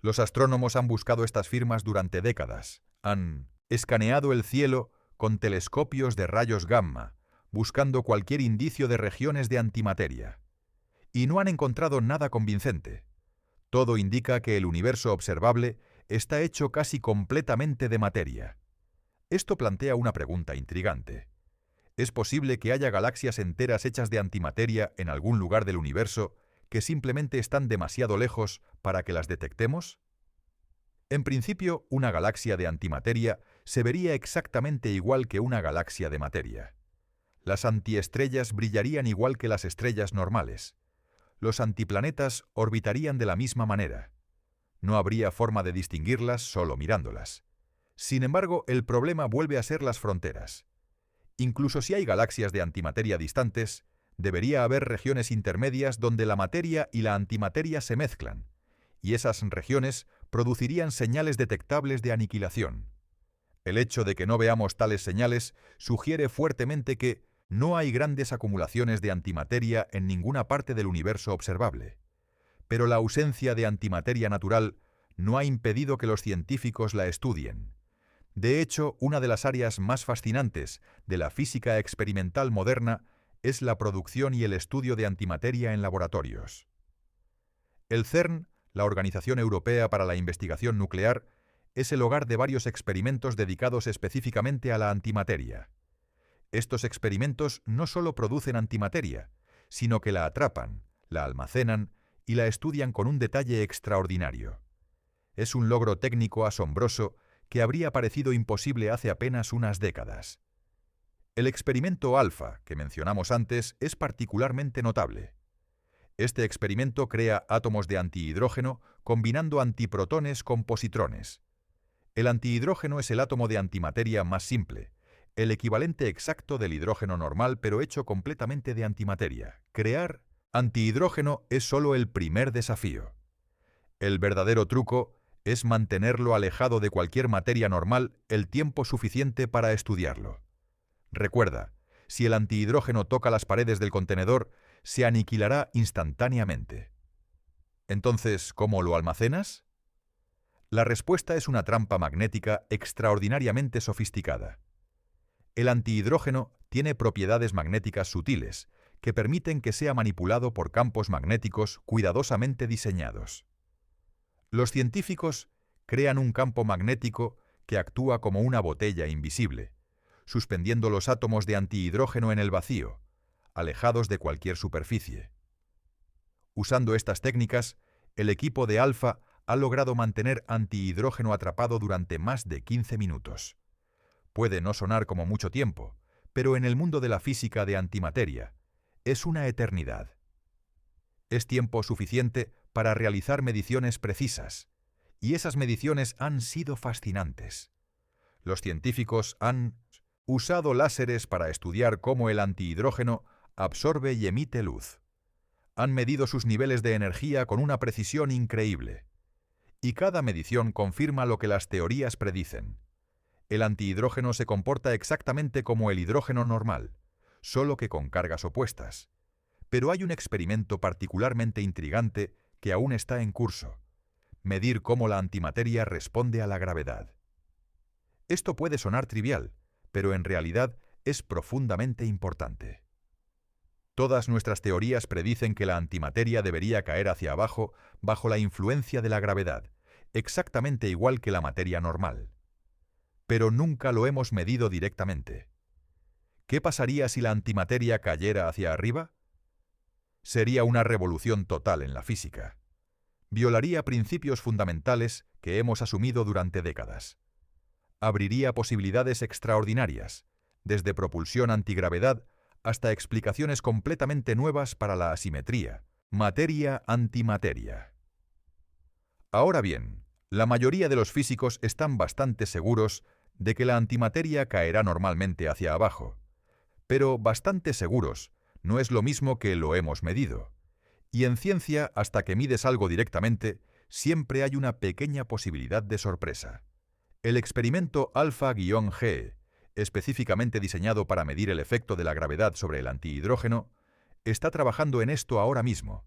[SPEAKER 1] Los astrónomos han buscado estas firmas durante décadas. Han escaneado el cielo con telescopios de rayos gamma, buscando cualquier indicio de regiones de antimateria. Y no han encontrado nada convincente. Todo indica que el universo observable está hecho casi completamente de materia. Esto plantea una pregunta intrigante. ¿Es posible que haya galaxias enteras hechas de antimateria en algún lugar del universo que simplemente están demasiado lejos para que las detectemos? En principio, una galaxia de antimateria se vería exactamente igual que una galaxia de materia. Las antiestrellas brillarían igual que las estrellas normales. Los antiplanetas orbitarían de la misma manera. No habría forma de distinguirlas solo mirándolas. Sin embargo, el problema vuelve a ser las fronteras. Incluso si hay galaxias de antimateria distantes, debería haber regiones intermedias donde la materia y la antimateria se mezclan, y esas regiones producirían señales detectables de aniquilación. El hecho de que no veamos tales señales sugiere fuertemente que no hay grandes acumulaciones de antimateria en ninguna parte del universo observable. Pero la ausencia de antimateria natural no ha impedido que los científicos la estudien. De hecho, una de las áreas más fascinantes de la física experimental moderna es la producción y el estudio de antimateria en laboratorios. El CERN, la Organización Europea para la Investigación Nuclear, es el hogar de varios experimentos dedicados específicamente a la antimateria. Estos experimentos no solo producen antimateria, sino que la atrapan, la almacenan y la estudian con un detalle extraordinario. Es un logro técnico asombroso que habría parecido imposible hace apenas unas décadas. El experimento alfa, que mencionamos antes, es particularmente notable. Este experimento crea átomos de antihidrógeno combinando antiprotones con positrones. El antihidrógeno es el átomo de antimateria más simple, el equivalente exacto del hidrógeno normal pero hecho completamente de antimateria. Crear antihidrógeno es solo el primer desafío. El verdadero truco es mantenerlo alejado de cualquier materia normal el tiempo suficiente para estudiarlo. Recuerda, si el antihidrógeno toca las paredes del contenedor, se aniquilará instantáneamente. Entonces, ¿cómo lo almacenas? La respuesta es una trampa magnética extraordinariamente sofisticada. El antihidrógeno tiene propiedades magnéticas sutiles que permiten que sea manipulado por campos magnéticos cuidadosamente diseñados. Los científicos crean un campo magnético que actúa como una botella invisible, suspendiendo los átomos de antihidrógeno en el vacío, alejados de cualquier superficie. Usando estas técnicas, el equipo de Alfa ha logrado mantener antihidrógeno atrapado durante más de 15 minutos. Puede no sonar como mucho tiempo, pero en el mundo de la física de antimateria, es una eternidad. Es tiempo suficiente para realizar mediciones precisas, y esas mediciones han sido fascinantes. Los científicos han usado láseres para estudiar cómo el antihidrógeno absorbe y emite luz. Han medido sus niveles de energía con una precisión increíble. Y cada medición confirma lo que las teorías predicen. El antihidrógeno se comporta exactamente como el hidrógeno normal, solo que con cargas opuestas. Pero hay un experimento particularmente intrigante que aún está en curso: medir cómo la antimateria responde a la gravedad. Esto puede sonar trivial, pero en realidad es profundamente importante. Todas nuestras teorías predicen que la antimateria debería caer hacia abajo bajo la influencia de la gravedad, exactamente igual que la materia normal. Pero nunca lo hemos medido directamente. ¿Qué pasaría si la antimateria cayera hacia arriba? Sería una revolución total en la física. Violaría principios fundamentales que hemos asumido durante décadas. Abriría posibilidades extraordinarias, desde propulsión antigravedad hasta explicaciones completamente nuevas para la asimetría, Materia-antimateria. Ahora bien, la mayoría de los físicos están bastante seguros de que la antimateria caerá normalmente hacia abajo, pero bastante seguros no es lo mismo que lo hemos medido. Y en ciencia, hasta que mides algo directamente, siempre hay una pequeña posibilidad de sorpresa. El experimento Alpha-G, específicamente diseñado para medir el efecto de la gravedad sobre el antihidrógeno, está trabajando en esto ahora mismo.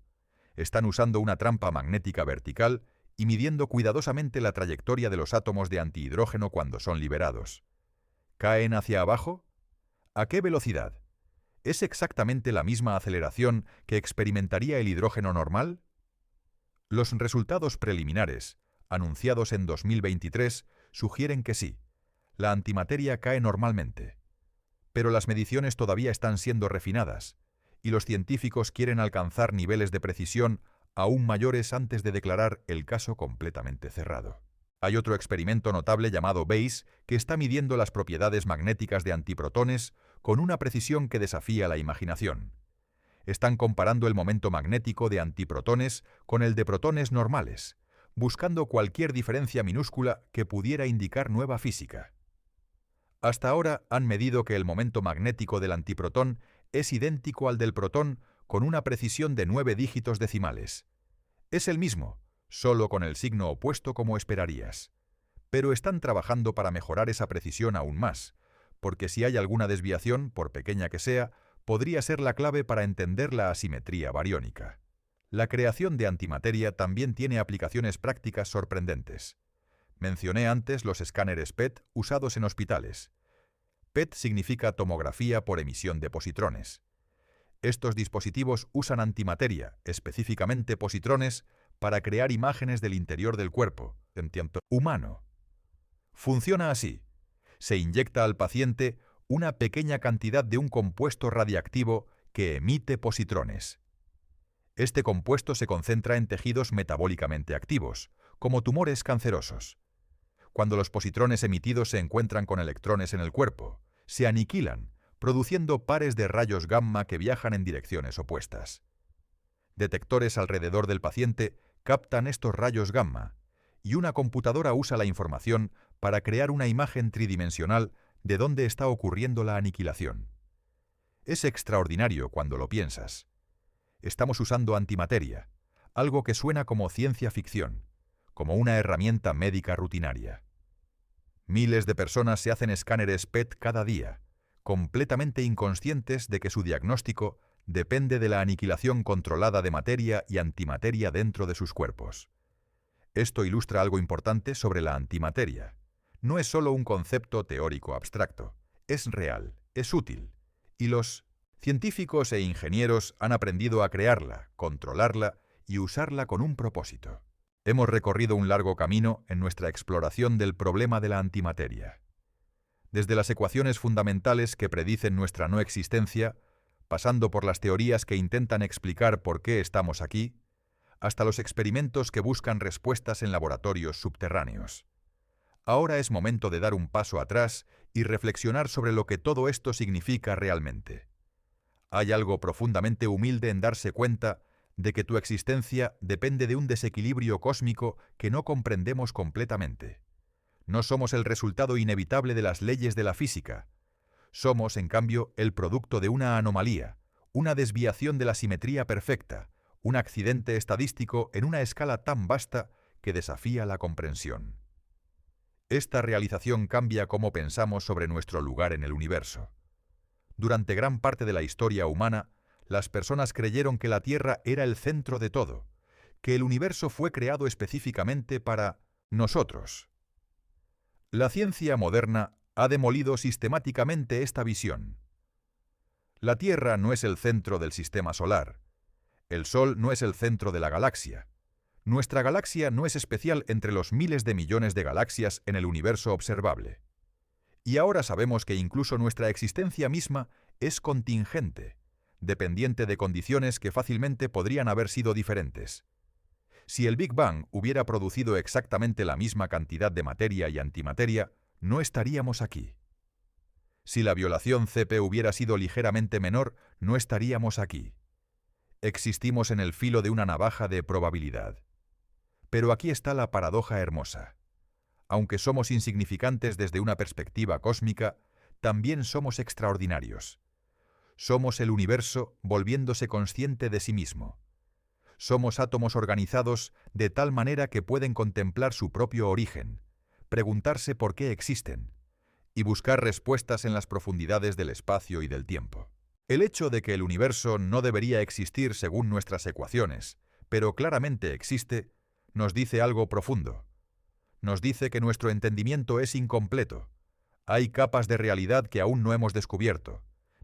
[SPEAKER 1] Están usando una trampa magnética vertical y midiendo cuidadosamente la trayectoria de los átomos de antihidrógeno cuando son liberados. ¿Caen hacia abajo? ¿A qué velocidad? ¿Es exactamente la misma aceleración que experimentaría el hidrógeno normal? Los resultados preliminares, anunciados en 2023, sugieren que sí, la antimateria cae normalmente. Pero las mediciones todavía están siendo refinadas, y los científicos quieren alcanzar niveles de precisión aún mayores antes de declarar el caso completamente cerrado. Hay otro experimento notable llamado BASE que está midiendo las propiedades magnéticas de antiprotones con una precisión que desafía la imaginación. Están comparando el momento magnético de antiprotones con el de protones normales, buscando cualquier diferencia minúscula que pudiera indicar nueva física. Hasta ahora han medido que el momento magnético del antiprotón es idéntico al del protón con una precisión de 9 dígitos decimales. Es el mismo, solo con el signo opuesto como esperarías. Pero están trabajando para mejorar esa precisión aún más, porque si hay alguna desviación, por pequeña que sea, podría ser la clave para entender la asimetría bariónica. La creación de antimateria también tiene aplicaciones prácticas sorprendentes. Mencioné antes los escáneres PET usados en hospitales. PET significa tomografía por emisión de positrones. Estos dispositivos usan antimateria, específicamente positrones, para crear imágenes del interior del cuerpo, humano. Funciona así. Se inyecta al paciente una pequeña cantidad de un compuesto radiactivo que emite positrones. Este compuesto se concentra en tejidos metabólicamente activos, como tumores cancerosos. Cuando los positrones emitidos se encuentran con electrones en el cuerpo, se aniquilan, produciendo pares de rayos gamma que viajan en direcciones opuestas. Detectores alrededor del paciente captan estos rayos gamma, y una computadora usa la información para crear una imagen tridimensional de dónde está ocurriendo la aniquilación. Es extraordinario cuando lo piensas. Estamos usando antimateria, algo que suena como ciencia ficción, como una herramienta médica rutinaria. Miles de personas se hacen escáneres PET cada día, completamente inconscientes de que su diagnóstico depende de la aniquilación controlada de materia y antimateria dentro de sus cuerpos. Esto ilustra algo importante sobre la antimateria. No es solo un concepto teórico abstracto, es real, es útil, y los científicos e ingenieros han aprendido a crearla, controlarla y usarla con un propósito. Hemos recorrido un largo camino en nuestra exploración del problema de la antimateria. Desde las ecuaciones fundamentales que predicen nuestra no existencia, pasando por las teorías que intentan explicar por qué estamos aquí, hasta los experimentos que buscan respuestas en laboratorios subterráneos. Ahora es momento de dar un paso atrás y reflexionar sobre lo que todo esto significa realmente. Hay algo profundamente humilde en darse cuenta de que tu existencia depende de un desequilibrio cósmico que no comprendemos completamente. No somos el resultado inevitable de las leyes de la física. Somos, en cambio, el producto de una anomalía, una desviación de la simetría perfecta, un accidente estadístico en una escala tan vasta que desafía la comprensión. Esta realización cambia cómo pensamos sobre nuestro lugar en el universo. Durante gran parte de la historia humana, las personas creyeron que la Tierra era el centro de todo, que el universo fue creado específicamente para nosotros. La ciencia moderna ha demolido sistemáticamente esta visión. La Tierra no es el centro del sistema solar. El Sol no es el centro de la galaxia. Nuestra galaxia no es especial entre los miles de millones de galaxias en el universo observable. Y ahora sabemos que incluso nuestra existencia misma es contingente, dependiente de condiciones que fácilmente podrían haber sido diferentes. Si el Big Bang hubiera producido exactamente la misma cantidad de materia y antimateria, no estaríamos aquí. Si la violación CP hubiera sido ligeramente menor, no estaríamos aquí. Existimos en el filo de una navaja de probabilidad. Pero aquí está la paradoja hermosa. Aunque somos insignificantes desde una perspectiva cósmica, también somos extraordinarios. Somos el universo volviéndose consciente de sí mismo. Somos átomos organizados de tal manera que pueden contemplar su propio origen, preguntarse por qué existen, y buscar respuestas en las profundidades del espacio y del tiempo. El hecho de que el universo no debería existir según nuestras ecuaciones, pero claramente existe, nos dice algo profundo. Nos dice que nuestro entendimiento es incompleto. Hay capas de realidad que aún no hemos descubierto,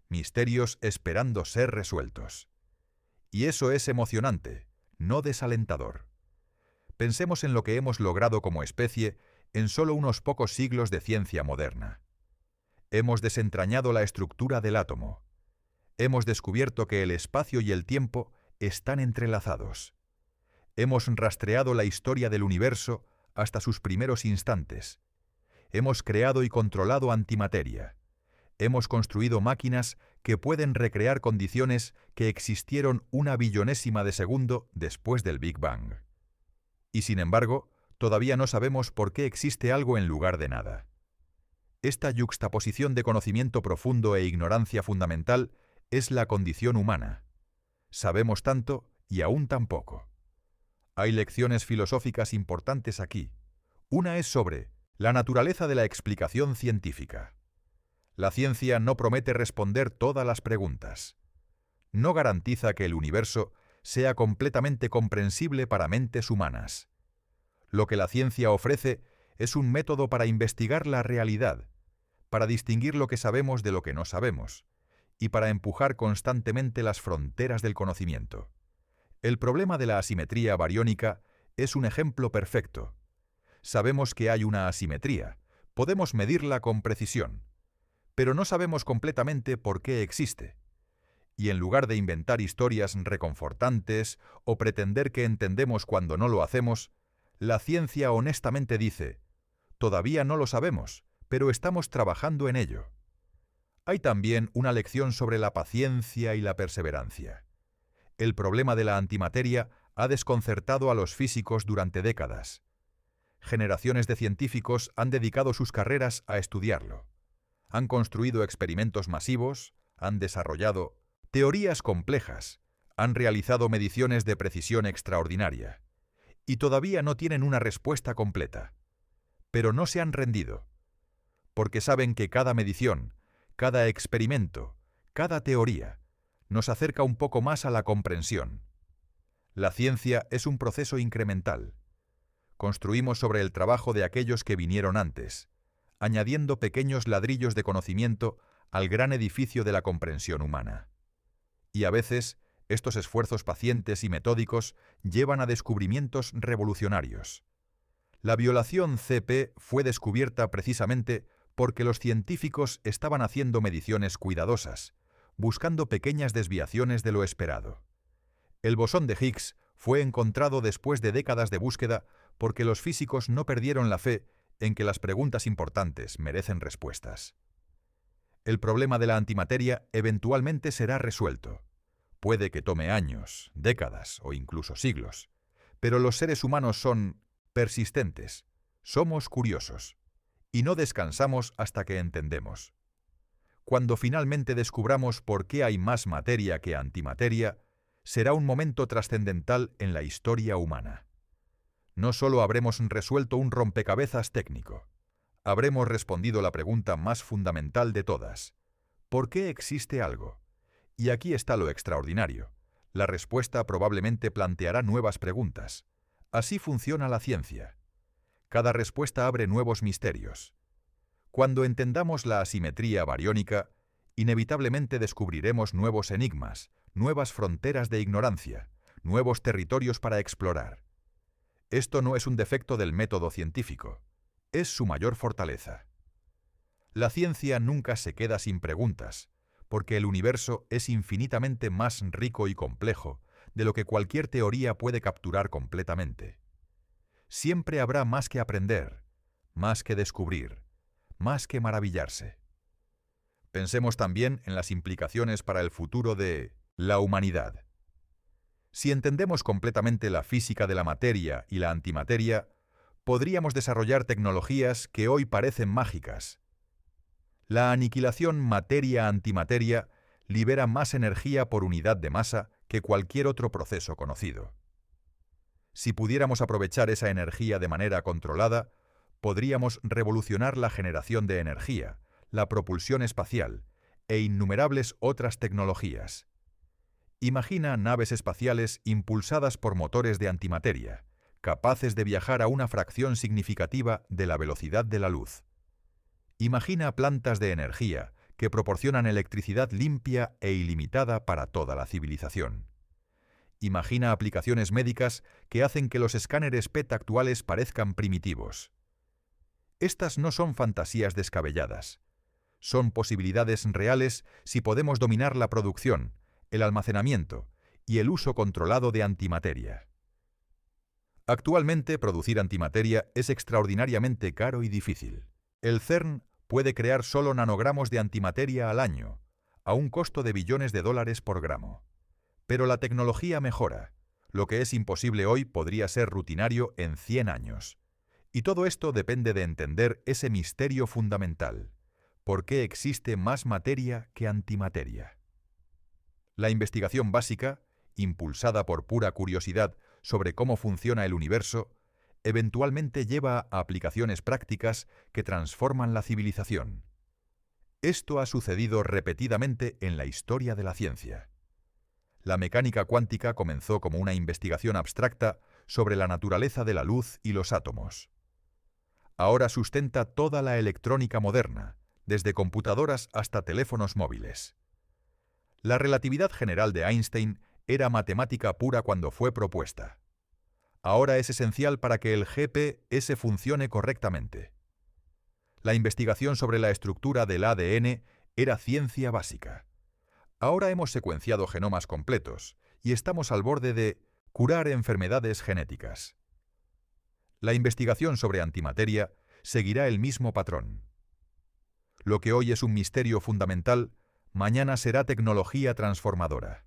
[SPEAKER 1] misterios esperando ser resueltos. Y eso es emocionante, no desalentador. Pensemos en lo que hemos logrado como especie en solo unos pocos siglos de ciencia moderna. Hemos desentrañado la estructura del átomo. Hemos descubierto que el espacio y el tiempo están entrelazados. Hemos rastreado la historia del universo hasta sus primeros instantes. Hemos creado y controlado antimateria. Hemos construido máquinas que pueden recrear condiciones que existieron una billonésima de segundo después del Big Bang. Y sin embargo, todavía no sabemos por qué existe algo en lugar de nada. Esta yuxtaposición de conocimiento profundo e ignorancia fundamental es la condición humana. Sabemos tanto y aún tan poco. Hay lecciones filosóficas importantes aquí. Una es sobre la naturaleza de la explicación científica. La ciencia no promete responder todas las preguntas. No garantiza que el universo sea completamente comprensible para mentes humanas. Lo que la ciencia ofrece es un método para investigar la realidad, para distinguir lo que sabemos de lo que no sabemos, y para empujar constantemente las fronteras del conocimiento. El problema de la asimetría bariónica es un ejemplo perfecto. Sabemos que hay una asimetría, podemos medirla con precisión, pero no sabemos completamente por qué existe. Y en lugar de inventar historias reconfortantes o pretender que entendemos cuando no lo hacemos, la ciencia honestamente dice, todavía no lo sabemos, pero estamos trabajando en ello. Hay también una lección sobre la paciencia y la perseverancia. El problema de la antimateria ha desconcertado a los físicos durante décadas. Generaciones de científicos han dedicado sus carreras a estudiarlo. Han construido experimentos masivos, han desarrollado teorías complejas, han realizado mediciones de precisión extraordinaria, y todavía no tienen una respuesta completa. Pero no se han rendido, porque saben que cada medición, cada experimento, cada teoría, nos acerca un poco más a la comprensión. La ciencia es un proceso incremental. Construimos sobre el trabajo de aquellos que vinieron antes, añadiendo pequeños ladrillos de conocimiento al gran edificio de la comprensión humana. Y a veces, estos esfuerzos pacientes y metódicos llevan a descubrimientos revolucionarios. La violación CP fue descubierta precisamente porque los científicos estaban haciendo mediciones cuidadosas, buscando pequeñas desviaciones de lo esperado. El bosón de Higgs fue encontrado después de décadas de búsqueda porque los físicos no perdieron la fe en que las preguntas importantes merecen respuestas. El problema de la antimateria eventualmente será resuelto. Puede que tome años, décadas o incluso siglos, pero los seres humanos son persistentes, somos curiosos, y no descansamos hasta que entendemos. Cuando finalmente descubramos por qué hay más materia que antimateria, será un momento trascendental en la historia humana. No solo habremos resuelto un rompecabezas técnico, habremos respondido la pregunta más fundamental de todas: ¿por qué existe algo? Y aquí está lo extraordinario. La respuesta probablemente planteará nuevas preguntas. Así funciona la ciencia. Cada respuesta abre nuevos misterios. Cuando entendamos la asimetría bariónica, inevitablemente descubriremos nuevos enigmas, nuevas fronteras de ignorancia, nuevos territorios para explorar. Esto no es un defecto del método científico, es su mayor fortaleza. La ciencia nunca se queda sin preguntas, porque el universo es infinitamente más rico y complejo de lo que cualquier teoría puede capturar completamente. Siempre habrá más que aprender, más que descubrir, más que maravillarse. Pensemos también en las implicaciones para el futuro de la humanidad. Si entendemos completamente la física de la materia y la antimateria, podríamos desarrollar tecnologías que hoy parecen mágicas. La aniquilación materia-antimateria libera más energía por unidad de masa que cualquier otro proceso conocido. Si pudiéramos aprovechar esa energía de manera controlada, podríamos revolucionar la generación de energía, la propulsión espacial e innumerables otras tecnologías. Imagina naves espaciales impulsadas por motores de antimateria, capaces de viajar a una fracción significativa de la velocidad de la luz. Imagina plantas de energía que proporcionan electricidad limpia e ilimitada para toda la civilización. Imagina aplicaciones médicas que hacen que los escáneres PET actuales parezcan primitivos. Estas no son fantasías descabelladas. Son posibilidades reales si podemos dominar la producción, el almacenamiento y el uso controlado de antimateria. Actualmente, producir antimateria es extraordinariamente caro y difícil. El CERN puede crear solo nanogramos de antimateria al año, a un costo de billones de dólares por gramo. Pero la tecnología mejora. Lo que es imposible hoy podría ser rutinario en 100 años. Y todo esto depende de entender ese misterio fundamental. ¿Por qué existe más materia que antimateria? La investigación básica, impulsada por pura curiosidad sobre cómo funciona el universo, eventualmente lleva a aplicaciones prácticas que transforman la civilización. Esto ha sucedido repetidamente en la historia de la ciencia. La mecánica cuántica comenzó como una investigación abstracta sobre la naturaleza de la luz y los átomos. Ahora sustenta toda la electrónica moderna, desde computadoras hasta teléfonos móviles. La relatividad general de Einstein era matemática pura cuando fue propuesta. Ahora es esencial para que el GPS funcione correctamente. La investigación sobre la estructura del ADN era ciencia básica. Ahora hemos secuenciado genomas completos y estamos al borde de curar enfermedades genéticas. La investigación sobre antimateria seguirá el mismo patrón. Lo que hoy es un misterio fundamental, mañana será tecnología transformadora.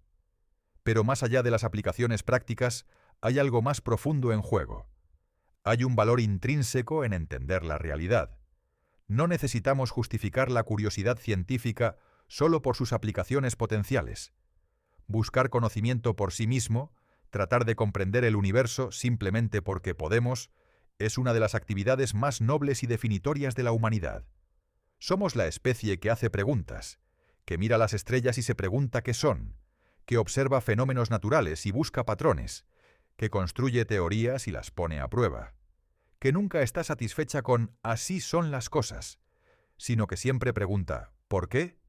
[SPEAKER 1] Pero más allá de las aplicaciones prácticas, hay algo más profundo en juego. Hay un valor intrínseco en entender la realidad. No necesitamos justificar la curiosidad científica solo por sus aplicaciones potenciales. Buscar conocimiento por sí mismo, tratar de comprender el universo simplemente porque podemos, es una de las actividades más nobles y definitorias de la humanidad. Somos la especie que hace preguntas, que mira las estrellas y se pregunta qué son, que observa fenómenos naturales y busca patrones, que construye teorías y las pone a prueba, que nunca está satisfecha con «así son las cosas», sino que siempre pregunta «¿por qué?».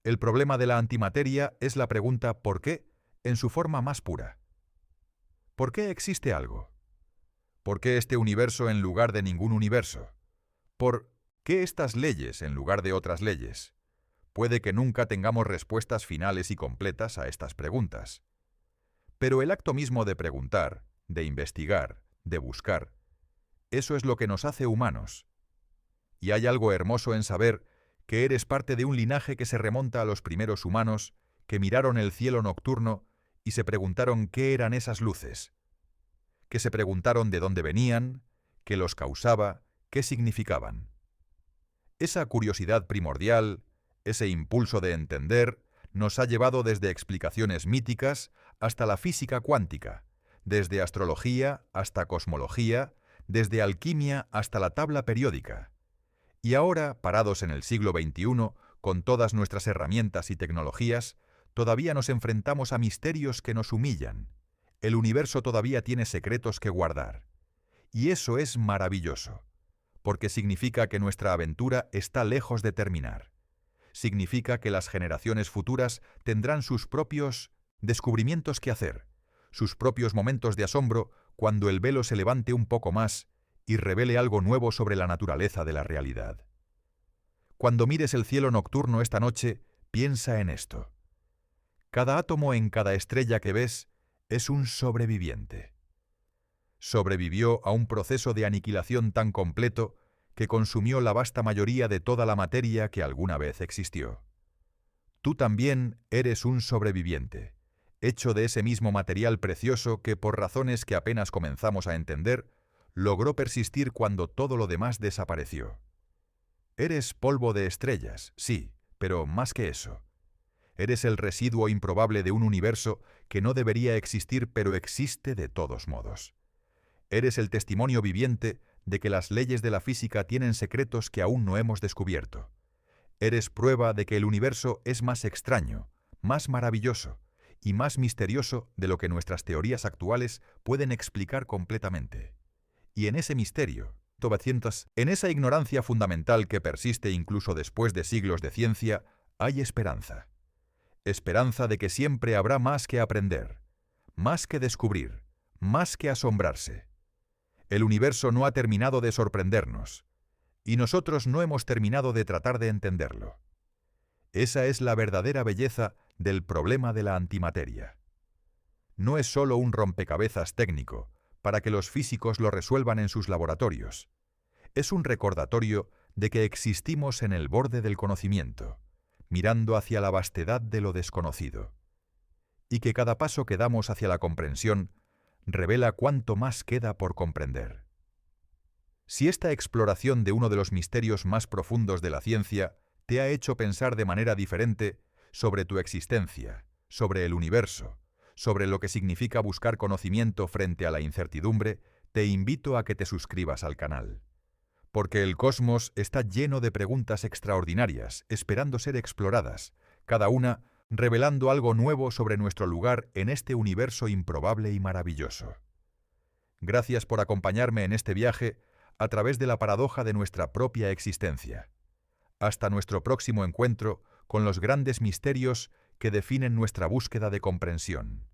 [SPEAKER 1] El problema de la antimateria es la pregunta «¿por qué?», en su forma más pura. ¿Por qué existe algo? ¿Por qué este universo en lugar de ningún universo? ¿Por qué estas leyes en lugar de otras leyes? Puede que nunca tengamos respuestas finales y completas a estas preguntas. Pero el acto mismo de preguntar, de investigar, de buscar, eso es lo que nos hace humanos. Y hay algo hermoso en saber que eres parte de un linaje que se remonta a los primeros humanos que miraron el cielo nocturno y se preguntaron qué eran esas luces, que se preguntaron de dónde venían, qué los causaba, qué significaban. Esa curiosidad primordial, ese impulso de entender, nos ha llevado desde explicaciones míticas hasta la física cuántica, desde astrología hasta cosmología, desde alquimia hasta la tabla periódica. Y ahora, parados en el siglo XXI, con todas nuestras herramientas y tecnologías, todavía nos enfrentamos a misterios que nos humillan. El universo todavía tiene secretos que guardar. Y eso es maravilloso, porque significa que nuestra aventura está lejos de terminar. Significa que las generaciones futuras tendrán sus propios descubrimientos que hacer, sus propios momentos de asombro cuando el velo se levante un poco más y revele algo nuevo sobre la naturaleza de la realidad. Cuando mires el cielo nocturno esta noche, piensa en esto. Cada átomo en cada estrella que ves es un sobreviviente. Sobrevivió a un proceso de aniquilación tan completo que consumió la vasta mayoría de toda la materia que alguna vez existió. Tú también eres un sobreviviente. hecho de ese mismo material precioso que, por razones que apenas comenzamos a entender, logró persistir cuando todo lo demás desapareció. Eres polvo de estrellas, sí, pero más que eso. Eres el residuo improbable de un universo que no debería existir, pero existe de todos modos. Eres el testimonio viviente de que las leyes de la física tienen secretos que aún no hemos descubierto. Eres prueba de que el universo es más extraño, más maravilloso y más misterioso de lo que nuestras teorías actuales pueden explicar completamente. Y en ese misterio, en esa ignorancia fundamental que persiste incluso después de siglos de ciencia, hay esperanza. Esperanza de que siempre habrá más que aprender, más que descubrir, más que asombrarse. El universo no ha terminado de sorprendernos, y nosotros no hemos terminado de tratar de entenderlo. Esa es la verdadera belleza del problema de la antimateria. No es solo un rompecabezas técnico para que los físicos lo resuelvan en sus laboratorios. Es un recordatorio de que existimos en el borde del conocimiento, mirando hacia la vastedad de lo desconocido, y que cada paso que damos hacia la comprensión revela cuánto más queda por comprender. Si esta exploración de uno de los misterios más profundos de la ciencia te ha hecho pensar de manera diferente sobre tu existencia, sobre el universo, sobre lo que significa buscar conocimiento frente a la incertidumbre, te invito a que te suscribas al canal. Porque el cosmos está lleno de preguntas extraordinarias, esperando ser exploradas, cada una revelando algo nuevo sobre nuestro lugar en este universo improbable y maravilloso. Gracias por acompañarme en este viaje a través de la paradoja de nuestra propia existencia. Hasta nuestro próximo encuentro con los grandes misterios que definen nuestra búsqueda de comprensión.